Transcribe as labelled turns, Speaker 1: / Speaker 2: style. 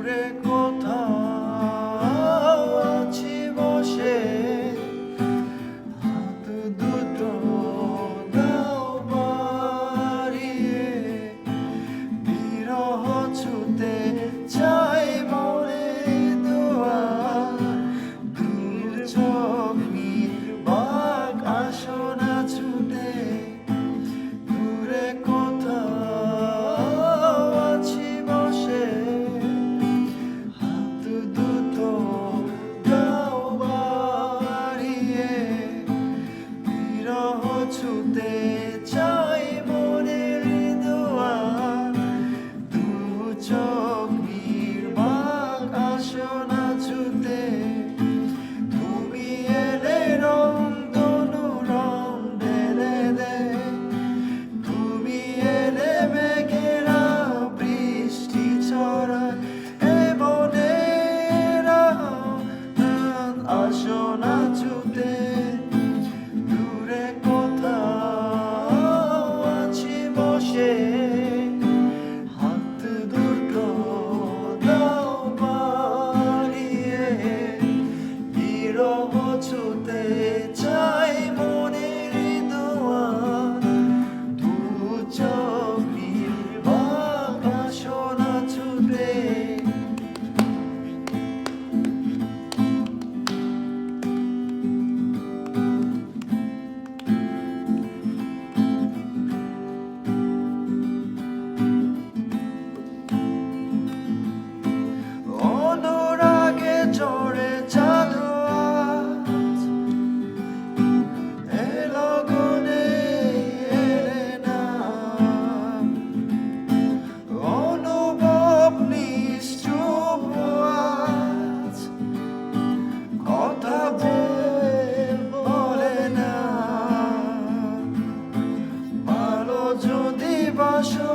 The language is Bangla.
Speaker 1: দূরে কোথাও আছি বসে, হাত দুটো দাও বাড়িয়ে, বিরহ ছুতে চাই মনে দুয়ার, দূর চোখ নির্বাক আসনা ছুতে, দূরে কোথাও আছি বসে, হাত দুটো দাও বাড়িয়ে, বিরহ ছুতে চাই মনের দুয়ার, দু চোখ নির্বাক আসনা ছুতে, তুমি এলে রং তনু রং ঢেলে দে, তুমি এলে মেঘেরা বৃষ্টি ছড়ায়, এ মনের আসনা ছুতে, দূরে কোথাও আছি বসে, হাত দুটো দাও বাড়িয়ে, বিরহ ছুতে চাই মনের দুয়ার, দু চোখ নির্বাক আসনা ছুতে। অনুরাগে চড়ে চাঁদু আজ, এ লগনে এলে না, অনুভব নিশ্চুপ আজ, কথা বলে না, ভালো যদি বাসো